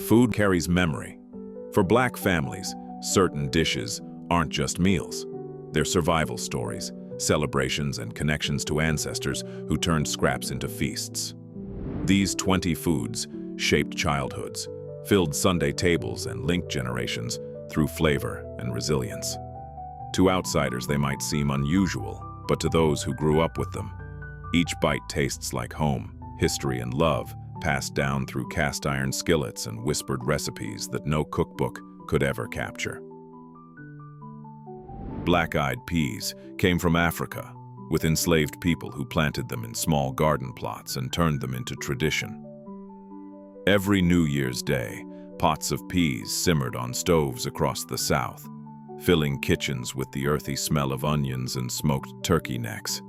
Food carries memory. For Black families, certain dishes aren't just meals. They're survival stories, celebrations, and connections to ancestors who turned scraps into feasts. These 20 foods shaped childhoods, filled Sunday tables, and linked generations through flavor and resilience. To outsiders, they might seem unusual, but to those who grew up with them, each bite tastes like home, history, and love, passed down through cast-iron skillets and whispered recipes that no cookbook could ever capture. Black-eyed peas came from Africa, with enslaved people who planted them in small garden plots and turned them into tradition. Every New Year's Day, pots of peas simmered on stoves across the South, filling kitchens with the earthy smell of onions and smoked turkey necks.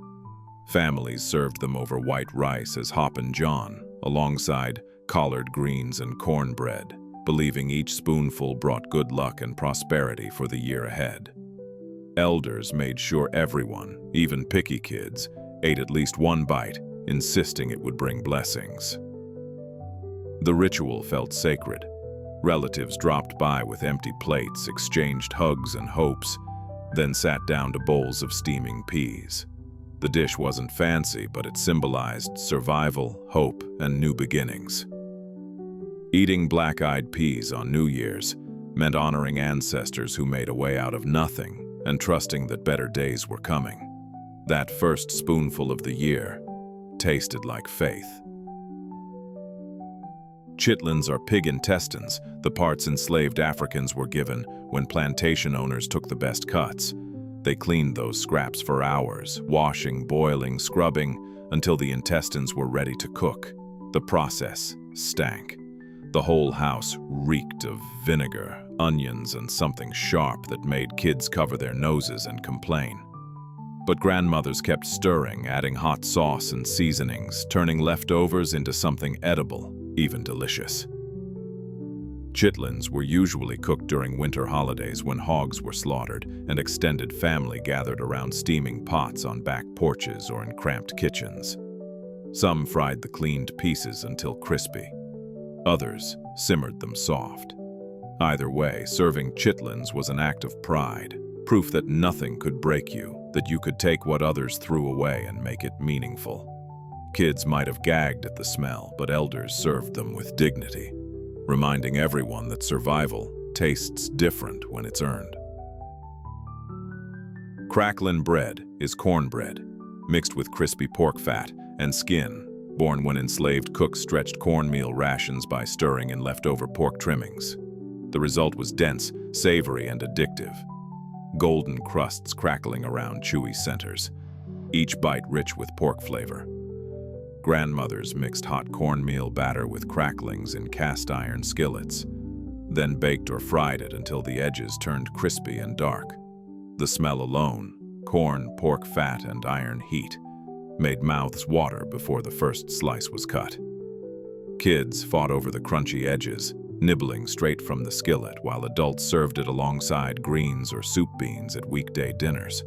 Families served them over white rice as Hoppin John, alongside collard greens and cornbread, believing each spoonful brought good luck and prosperity for the year ahead. Elders made sure everyone, even picky kids, ate at least one bite, insisting it would bring blessings. The ritual felt sacred. Relatives dropped by with empty plates, exchanged hugs and hopes, then sat down to bowls of steaming peas. The dish wasn't fancy, but it symbolized survival, hope, and new beginnings. Eating black-eyed peas on New Year's meant honoring ancestors who made a way out of nothing and trusting that better days were coming. That first spoonful of the year tasted like faith. Chitlins are pig intestines, the parts enslaved Africans were given when plantation owners took the best cuts. They cleaned those scraps for hours, washing, boiling, scrubbing, until the intestines were ready to cook. The process stank. The whole house reeked of vinegar, onions, and something sharp that made kids cover their noses and complain. But grandmothers kept stirring, adding hot sauce and seasonings, turning leftovers into something edible, even delicious. Chitlins were usually cooked during winter holidays when hogs were slaughtered and extended family gathered around steaming pots on back porches or in cramped kitchens. Some fried the cleaned pieces until crispy. Others simmered them soft. Either way, serving chitlins was an act of pride, proof that nothing could break you, that you could take what others threw away and make it meaningful. Kids might have gagged at the smell, but elders served them with dignity, reminding everyone that survival tastes different when it's earned. Cracklin bread is cornbread, mixed with crispy pork fat and skin, born when enslaved cooks stretched cornmeal rations by stirring in leftover pork trimmings. The result was dense, savory, and addictive. Golden crusts crackling around chewy centers, each bite rich with pork flavor. Grandmothers mixed hot cornmeal batter with cracklings in cast-iron skillets, then baked or fried it until the edges turned crispy and dark. The smell alone, corn, pork fat, and iron heat, made mouths water before the first slice was cut. Kids fought over the crunchy edges, nibbling straight from the skillet, while adults served it alongside greens or soup beans at weekday dinners.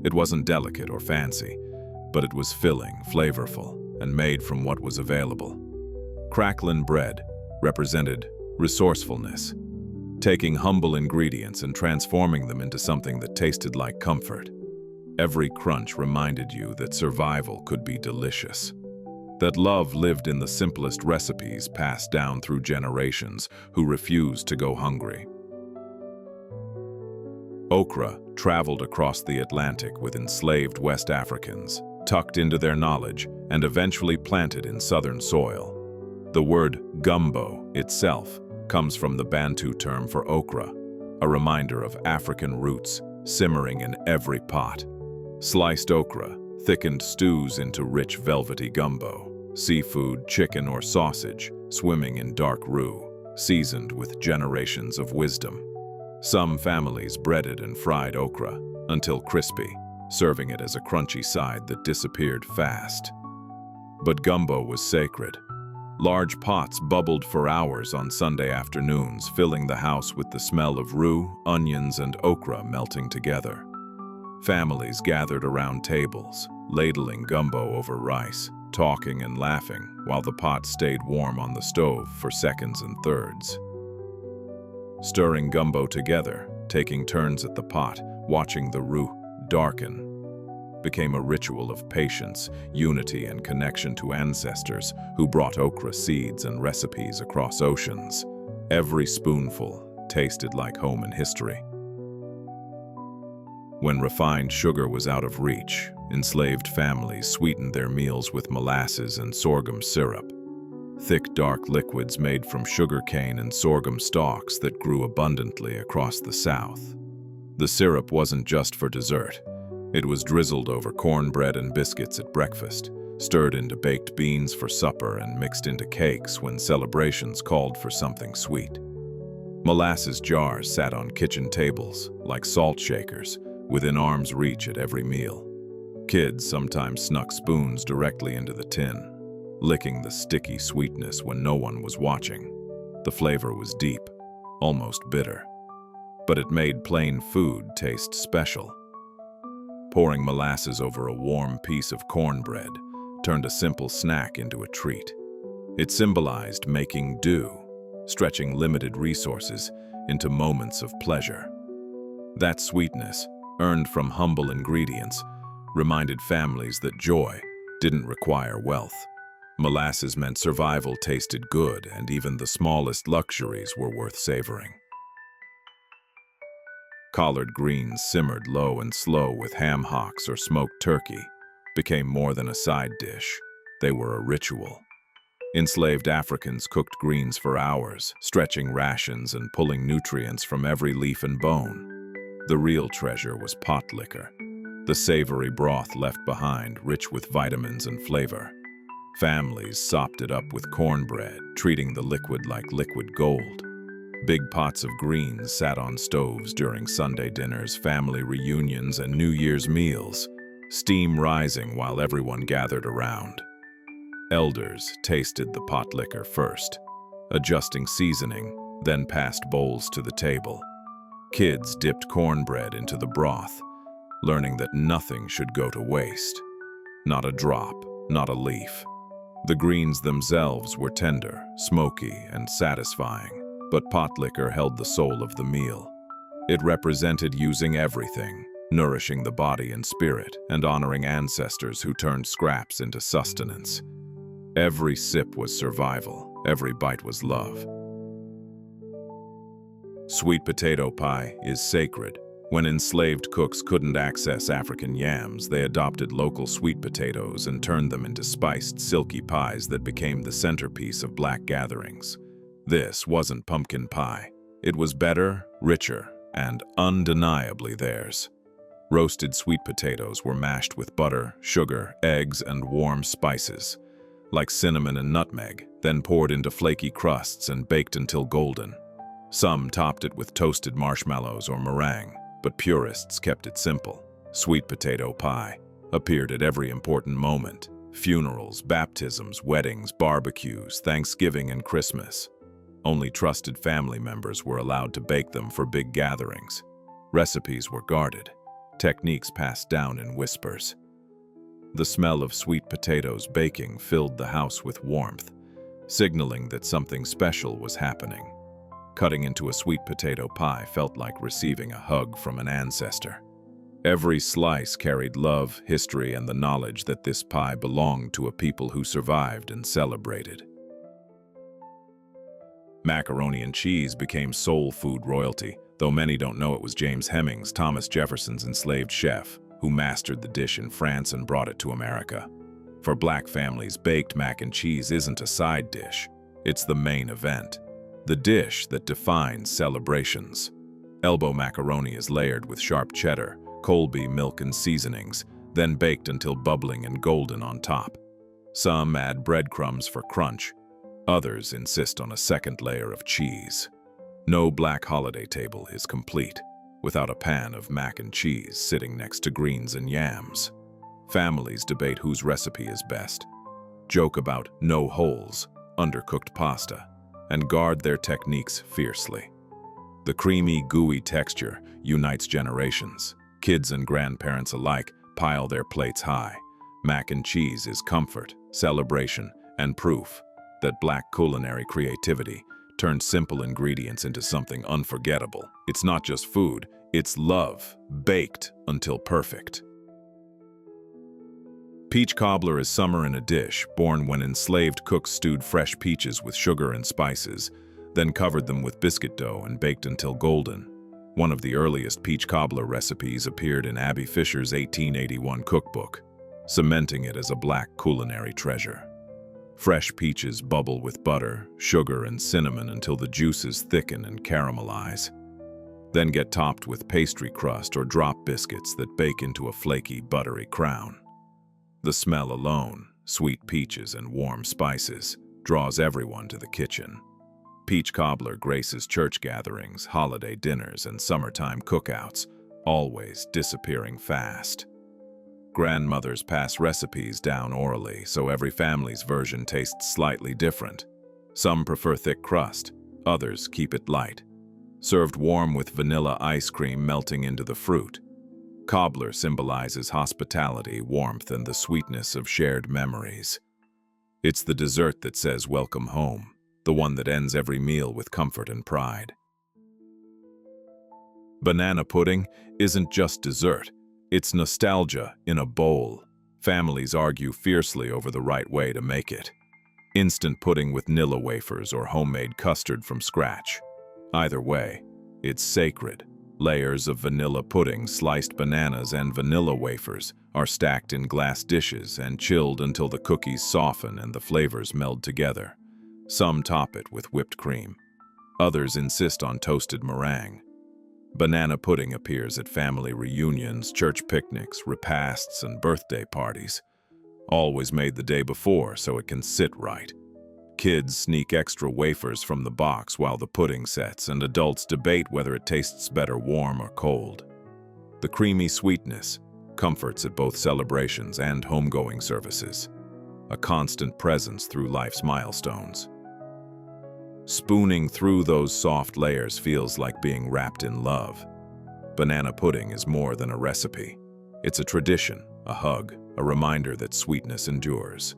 It wasn't delicate or fancy, but it was filling, flavorful, and made from what was available. Cracklin bread represented resourcefulness, taking humble ingredients and transforming them into something that tasted like comfort. Every crunch reminded you that survival could be delicious, that love lived in the simplest recipes passed down through generations who refused to go hungry. Okra traveled across the Atlantic with enslaved West Africans, tucked into their knowledge, and eventually planted in southern soil. The word gumbo itself comes from the Bantu term for okra, a reminder of African roots simmering in every pot. Sliced okra thickened stews into rich velvety gumbo, seafood, chicken, or sausage swimming in dark roux, seasoned with generations of wisdom. Some families breaded and fried okra until crispy, serving it as a crunchy side that disappeared fast. But gumbo was sacred. Large pots bubbled for hours on Sunday afternoons, filling the house with the smell of roux, onions, and okra melting together. Families gathered around tables, ladling gumbo over rice, talking and laughing while the pot stayed warm on the stove for seconds and thirds. Stirring gumbo together, taking turns at the pot, watching the roux darken, became a ritual of patience, unity, and connection to ancestors who brought okra seeds and recipes across oceans. Every spoonful tasted like home and history. When refined sugar was out of reach, enslaved families sweetened their meals with molasses and sorghum syrup, thick dark liquids made from sugar cane and sorghum stalks that grew abundantly across the South. The syrup wasn't just for dessert. It was drizzled over cornbread and biscuits at breakfast, stirred into baked beans for supper, and mixed into cakes when celebrations called for something sweet. Molasses jars sat on kitchen tables like salt shakers, within arm's reach at every meal. Kids sometimes snuck spoons directly into the tin, licking the sticky sweetness when no one was watching. The flavor was deep, almost bitter, but it made plain food taste special. Pouring molasses over a warm piece of cornbread turned a simple snack into a treat. It symbolized making do, stretching limited resources into moments of pleasure. That sweetness, earned from humble ingredients, reminded families that joy didn't require wealth. Molasses meant survival tasted good, and even the smallest luxuries were worth savoring. Collard greens simmered low and slow with ham hocks or smoked turkey became more than a side dish. They were a ritual. Enslaved Africans cooked greens for hours, stretching rations and pulling nutrients from every leaf and bone. The real treasure was potlikker, the savory broth left behind, rich with vitamins and flavor. Families sopped it up with cornbread, treating the liquid like liquid gold. Big pots of greens sat on stoves during Sunday dinners, family reunions, and New Year's meals, steam rising while everyone gathered around. Elders tasted the potlikker first, adjusting seasoning, then passed bowls to the table. Kids dipped cornbread into the broth, learning that nothing should go to waste. Not a drop, not a leaf. The greens themselves were tender, smoky, and satisfying. But potlikker held the soul of the meal. It represented using everything, nourishing the body and spirit, and honoring ancestors who turned scraps into sustenance. Every sip was survival, every bite was love. Sweet potato pie is sacred. When enslaved cooks couldn't access African yams, they adopted local sweet potatoes and turned them into spiced, silky pies that became the centerpiece of Black gatherings. This wasn't pumpkin pie. It was better, richer, and undeniably theirs. Roasted sweet potatoes were mashed with butter, sugar, eggs, and warm spices, like cinnamon and nutmeg, then poured into flaky crusts and baked until golden. Some topped it with toasted marshmallows or meringue, but purists kept it simple. Sweet potato pie appeared at every important moment: funerals, baptisms, weddings, barbecues, Thanksgiving, and Christmas. Only trusted family members were allowed to bake them for big gatherings. Recipes were guarded, techniques passed down in whispers. The smell of sweet potatoes baking filled the house with warmth, signaling that something special was happening. Cutting into a sweet potato pie felt like receiving a hug from an ancestor. Every slice carried love, history, and the knowledge that this pie belonged to a people who survived and celebrated. Macaroni and cheese became soul food royalty, though many don't know it was James Hemings, Thomas Jefferson's enslaved chef, who mastered the dish in France and brought it to America. For Black families, baked mac and cheese isn't a side dish, it's the main event, the dish that defines celebrations. Elbow macaroni is layered with sharp cheddar, Colby milk, and seasonings, then baked until bubbling and golden on top. Some add breadcrumbs for crunch. Others insist on a second layer of cheese. No Black holiday table is complete without a pan of mac and cheese sitting next to greens and yams. Families debate whose recipe is best, joke about no holes, undercooked pasta, and guard their techniques fiercely. The creamy, gooey texture unites generations. Kids and grandparents alike pile their plates high. Mac and cheese is comfort, celebration, and proof that Black culinary creativity turned simple ingredients into something unforgettable. It's not just food, it's love, baked until perfect. Peach cobbler is summer in a dish, born when enslaved cooks stewed fresh peaches with sugar and spices, then covered them with biscuit dough and baked until golden. One of the earliest peach cobbler recipes appeared in Abby Fisher's 1881 cookbook, cementing it as a Black culinary treasure. Fresh peaches bubble with butter, sugar, and cinnamon until the juices thicken and caramelize. Then get topped with pastry crust or drop biscuits that bake into a flaky, buttery crown. The smell alone, sweet peaches and warm spices, draws everyone to the kitchen. Peach cobbler graces church gatherings, holiday dinners, and summertime cookouts, always disappearing fast. Grandmothers pass recipes down orally, so every family's version tastes slightly different. Some prefer thick crust, others keep it light. Served warm with vanilla ice cream melting into the fruit. Cobbler symbolizes hospitality, warmth, and the sweetness of shared memories. It's the dessert that says welcome home, the one that ends every meal with comfort and pride. Banana pudding isn't just dessert, it's nostalgia in a bowl. Families argue fiercely over the right way to make it. Instant pudding with Nilla wafers or homemade custard from scratch. Either way, it's sacred. Layers of vanilla pudding, sliced bananas, and vanilla wafers are stacked in glass dishes and chilled until the cookies soften and the flavors meld together. Some top it with whipped cream. Others insist on toasted meringue. Banana pudding appears at family reunions, church picnics, repasts, and birthday parties. Always made the day before so it can sit right. Kids sneak extra wafers from the box while the pudding sets, and adults debate whether it tastes better warm or cold. The creamy sweetness comforts at both celebrations and homegoing services, a constant presence through life's milestones. Spooning through those soft layers feels like being wrapped in love. Banana pudding is more than a recipe. It's a tradition, a hug, a reminder that sweetness endures.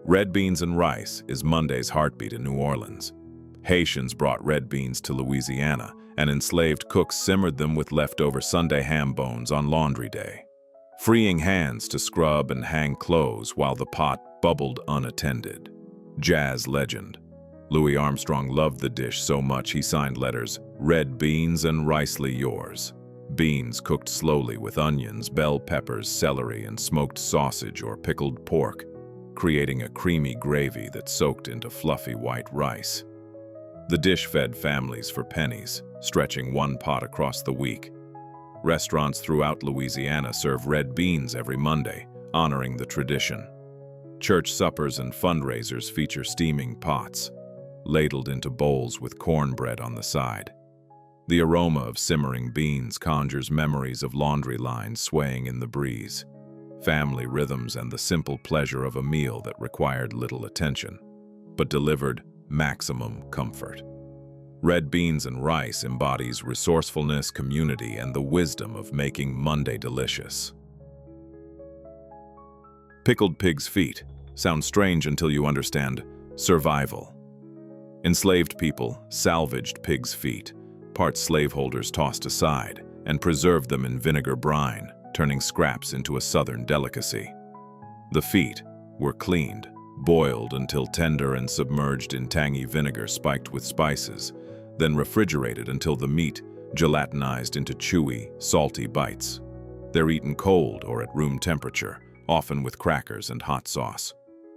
Red beans and rice is Monday's heartbeat in New Orleans. Haitians brought red beans to Louisiana, and enslaved cooks simmered them with leftover Sunday ham bones on laundry day, freeing hands to scrub and hang clothes while the pot bubbled unattended. Jazz legend Louis Armstrong loved the dish so much he signed letters, "Red beans and ricely yours." Beans cooked slowly with onions, bell peppers, celery, and smoked sausage or pickled pork, creating a creamy gravy that soaked into fluffy white rice. The dish fed families for pennies, stretching one pot across the week. Restaurants throughout Louisiana serve red beans every Monday, honoring the tradition. Church suppers and fundraisers feature steaming pots, ladled into bowls with cornbread on the side. The aroma of simmering beans conjures memories of laundry lines swaying in the breeze, family rhythms, and the simple pleasure of a meal that required little attention, but delivered maximum comfort. Red beans and rice embodies resourcefulness, community, and the wisdom of making Monday delicious. Pickled pig's feet sounds strange until you understand survival. Enslaved people salvaged pig's feet, parts slaveholders tossed aside, and preserved them in vinegar brine, turning scraps into a southern delicacy. The feet were cleaned, boiled until tender and submerged in tangy vinegar spiked with spices, then refrigerated until the meat gelatinized into chewy, salty bites. They're eaten cold or at room temperature, often with crackers and hot sauce.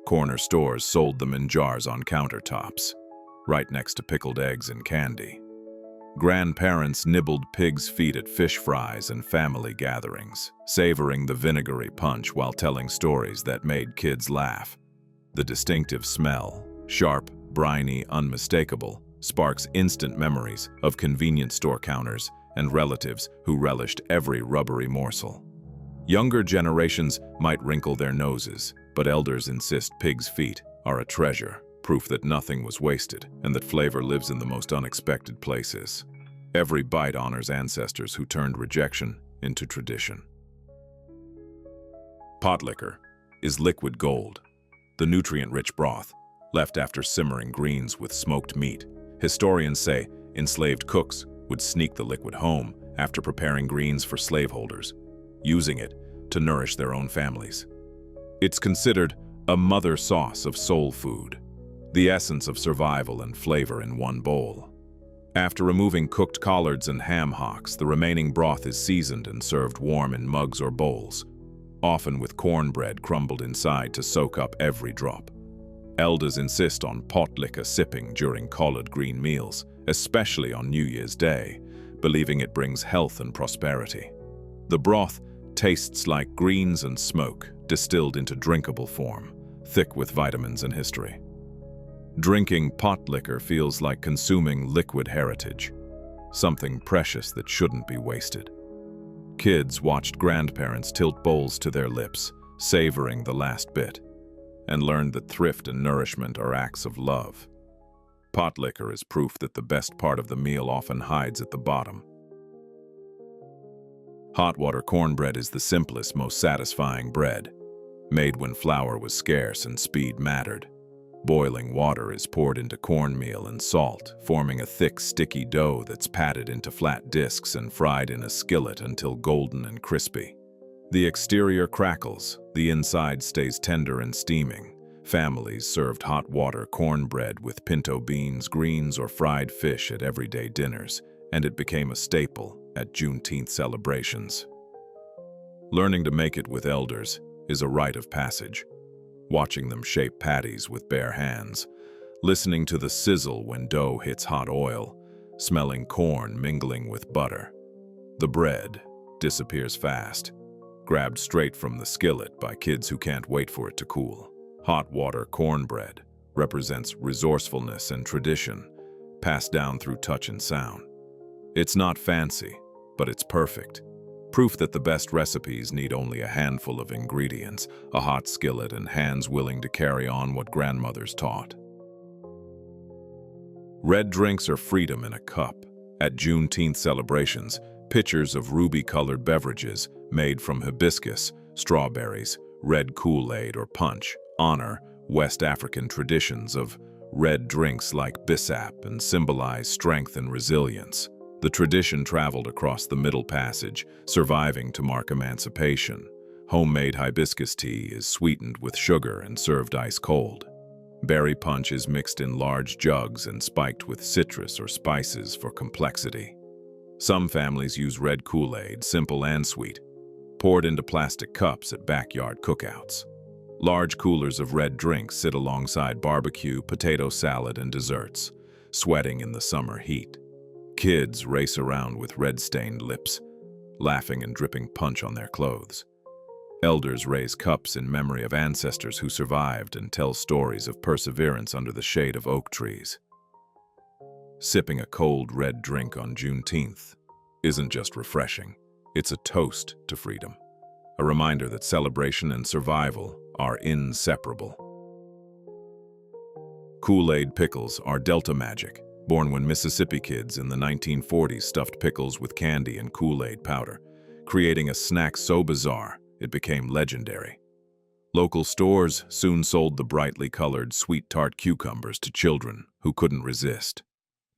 Corner stores sold them in jars on countertops, right next to pickled eggs and candy. Grandparents nibbled pig's feet at fish fries and family gatherings, savoring the vinegary punch while telling stories that made kids laugh. The distinctive smell, sharp, briny, unmistakable, sparks instant memories of convenience store counters and relatives who relished every rubbery morsel. Younger generations might wrinkle their noses, but elders insist pig's feet are a treasure, proof that nothing was wasted and that flavor lives in the most unexpected places. Every bite honors ancestors who turned rejection into tradition. Potlikker is liquid gold, the nutrient-rich broth, left after simmering greens with smoked meat. Historians say enslaved cooks would sneak the liquid home after preparing greens for slaveholders, using it to nourish their own families. It's considered a mother sauce of soul food, the essence of survival and flavor in one bowl. After removing cooked collards and ham hocks, the remaining broth is seasoned and served warm in mugs or bowls, often with cornbread crumbled inside to soak up every drop. Elders insist on Potlikker sipping during collard green meals, especially on New Year's Day, believing it brings health and prosperity. The broth tastes like greens and smoke, distilled into drinkable form, thick with vitamins and history. Drinking Potlikker feels like consuming liquid heritage, something precious that shouldn't be wasted. Kids watched grandparents tilt bowls to their lips, savoring the last bit, and learned that thrift and nourishment are acts of love. Potlikker is proof that the best part of the meal often hides at the bottom. Hot water cornbread is the simplest, most satisfying bread, made when flour was scarce and speed mattered. Boiling water is poured into cornmeal and salt, forming a thick, sticky dough that's patted into flat discs and fried in a skillet until golden and crispy. The exterior crackles, the inside stays tender and steaming. Families served hot water cornbread with pinto beans, greens, or fried fish at everyday dinners, and it became a staple at Juneteenth celebrations. Learning to make it with elders is a rite of passage. Watching them shape patties with bare hands, listening to the sizzle when dough hits hot oil, smelling corn mingling with butter. The bread disappears fast, grabbed straight from the skillet by kids who can't wait for it to cool. Hot water cornbread represents resourcefulness and tradition, passed down through touch and sound. It's not fancy, but it's perfect. Proof that the best recipes need only a handful of ingredients, a hot skillet, and hands willing to carry on what grandmothers taught. Red drinks are freedom in a cup. At Juneteenth celebrations, pitchers of ruby-colored beverages made from hibiscus, strawberries, red Kool-Aid, or punch honor West African traditions of red drinks like bissap and symbolize strength and resilience. The tradition traveled across the Middle Passage, surviving to mark emancipation. Homemade hibiscus tea is sweetened with sugar and served ice-cold. Berry punch is mixed in large jugs and spiked with citrus or spices for complexity. Some families use red Kool-Aid, simple and sweet, poured into plastic cups at backyard cookouts. Large coolers of red drinks sit alongside barbecue, potato salad, and desserts, sweating in the summer heat. Kids race around with red-stained lips, laughing and dripping punch on their clothes. Elders raise cups in memory of ancestors who survived and tell stories of perseverance under the shade of oak trees. Sipping a cold red drink on Juneteenth isn't just refreshing, it's a toast to freedom, a reminder that celebration and survival are inseparable. Kool-Aid pickles are Delta magic, born when Mississippi kids in the 1940s stuffed pickles with candy and Kool-Aid powder, creating a snack so bizarre it became legendary. Local stores soon sold the brightly colored sweet tart cucumbers to children who couldn't resist.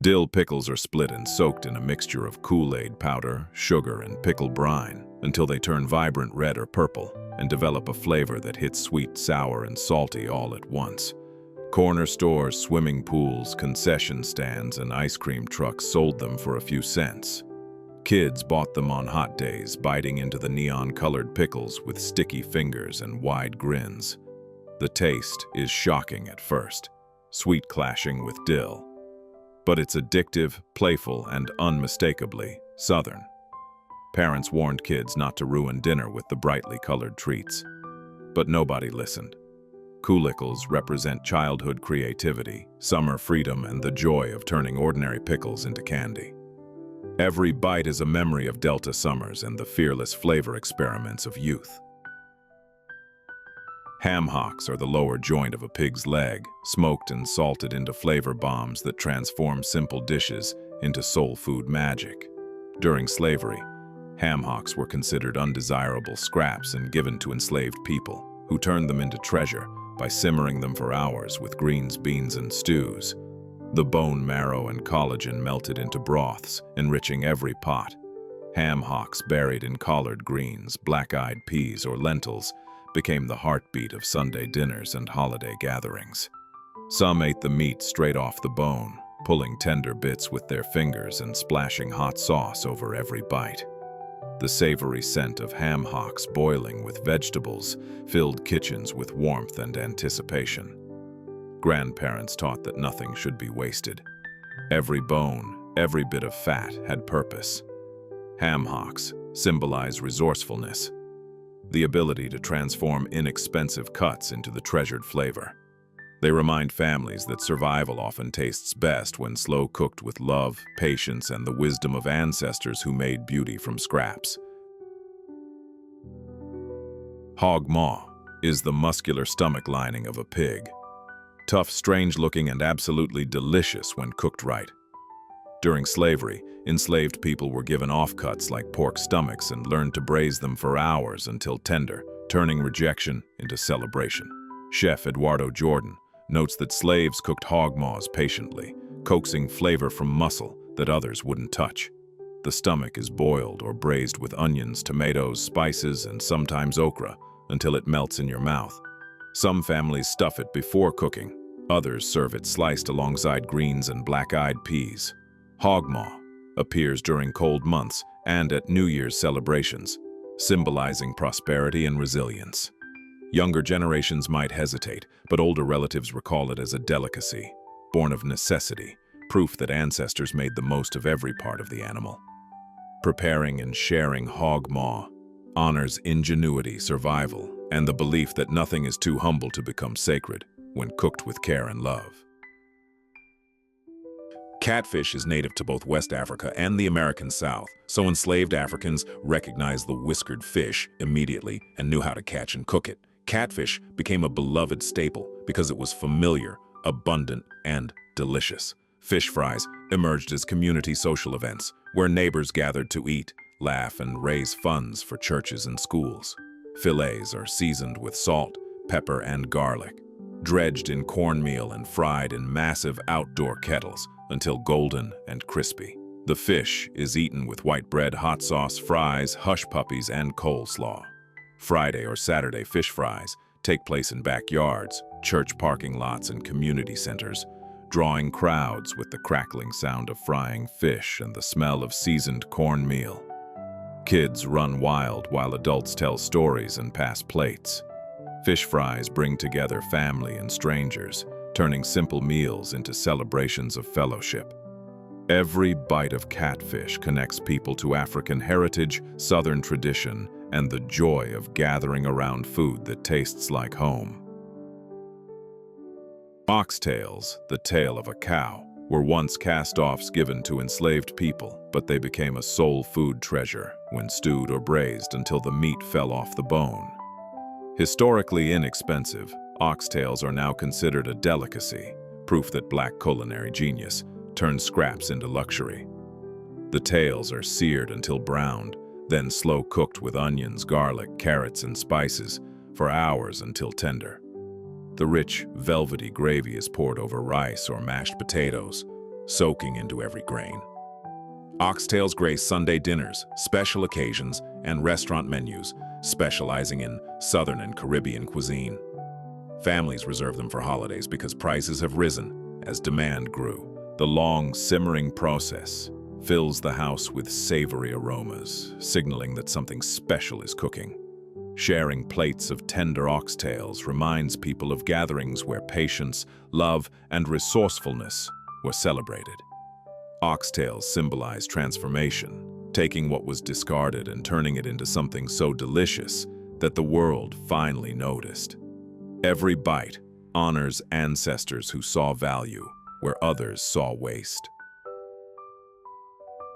Dill pickles are split and soaked in a mixture of Kool-Aid powder, sugar, and pickle brine until they turn vibrant red or purple and develop a flavor that hits sweet, sour, and salty all at once. Corner stores, swimming pools, concession stands, and ice cream trucks sold them for a few cents. Kids bought them on hot days, biting into the neon-colored pickles with sticky fingers and wide grins. The taste is shocking at first, sweet clashing with dill. But it's addictive, playful, and unmistakably Southern. Parents warned kids not to ruin dinner with the brightly colored treats. But nobody listened. Koolickles represent childhood creativity, summer freedom, and the joy of turning ordinary pickles into candy. Every bite is a memory of Delta summers and the fearless flavor experiments of youth. Ham hocks are the lower joint of a pig's leg, smoked and salted into flavor bombs that transform simple dishes into soul food magic. During slavery, ham hocks were considered undesirable scraps and given to enslaved people, who turned them into treasure by simmering them for hours with greens, beans, and stews. The bone marrow and collagen melted into broths, enriching every pot. Ham hocks buried in collard greens, black-eyed peas, or lentils became the heartbeat of Sunday dinners and holiday gatherings. Some ate the meat straight off the bone, pulling tender bits with their fingers and splashing hot sauce over every bite. The savory scent of ham hocks boiling with vegetables filled kitchens with warmth and anticipation. Grandparents taught that nothing should be wasted. Every bone, every bit of fat had purpose. Ham hocks symbolize resourcefulness, the ability to transform inexpensive cuts into the treasured flavor. They remind families that survival often tastes best when slow-cooked with love, patience, and the wisdom of ancestors who made beauty from scraps. Hog Maw is the muscular stomach lining of a pig. Tough, strange-looking, and absolutely delicious when cooked right. During slavery, enslaved people were given offcuts like pork stomachs and learned to braise them for hours until tender, turning rejection into celebration. Chef Eduardo Jordan notes that slaves cooked hog maws patiently, coaxing flavor from muscle that others wouldn't touch. The stomach is boiled or braised with onions, tomatoes, spices, and sometimes okra until it melts in your mouth. Some families stuff it before cooking. Others serve it sliced alongside greens and black-eyed peas. Hog Maw appears during cold months and at New Year's celebrations, symbolizing prosperity and resilience. Younger generations might hesitate, but older relatives recall it as a delicacy, born of necessity, proof that ancestors made the most of every part of the animal. Preparing and sharing hog maw honors ingenuity, survival, and the belief that nothing is too humble to become sacred when cooked with care and love. Catfish is native to both West Africa and the American South, so enslaved Africans recognized the whiskered fish immediately and knew how to catch and cook it. Catfish became a beloved staple because it was familiar, abundant, and delicious. Fish fries emerged as community social events where neighbors gathered to eat, laugh, and raise funds for churches and schools. Fillets are seasoned with salt, pepper, and garlic, dredged in cornmeal and fried in massive outdoor kettles until golden and crispy. The fish is eaten with white bread, hot sauce, fries, hush puppies, and coleslaw. Friday or Saturday fish fries take place in backyards, church parking lots, and community centers, drawing crowds with the crackling sound of frying fish and the smell of seasoned cornmeal. Kids run wild while adults tell stories and pass plates. Fish fries bring together family and strangers, turning simple meals into celebrations of fellowship. Every bite of catfish connects people to African heritage, Southern tradition, and the joy of gathering around food that tastes like home. Oxtails, the tail of a cow, were once cast-offs given to enslaved people, but they became a soul food treasure when stewed or braised until the meat fell off the bone. Historically inexpensive, oxtails are now considered a delicacy, proof that Black culinary genius turned scraps into luxury. The tails are seared until browned, then slow cooked with onions, garlic, carrots, and spices for hours until tender. The rich, velvety gravy is poured over rice or mashed potatoes, soaking into every grain. Oxtails grace Sunday dinners, special occasions, and restaurant menus, specializing in Southern and Caribbean cuisine. Families reserve them for holidays because prices have risen as demand grew. The long, simmering process fills the house with savory aromas, signaling that something special is cooking. Sharing plates of tender oxtails reminds people of gatherings where patience, love, and resourcefulness were celebrated. Oxtails symbolize transformation, taking what was discarded and turning it into something so delicious that the world finally noticed. Every bite honors ancestors who saw value where others saw waste.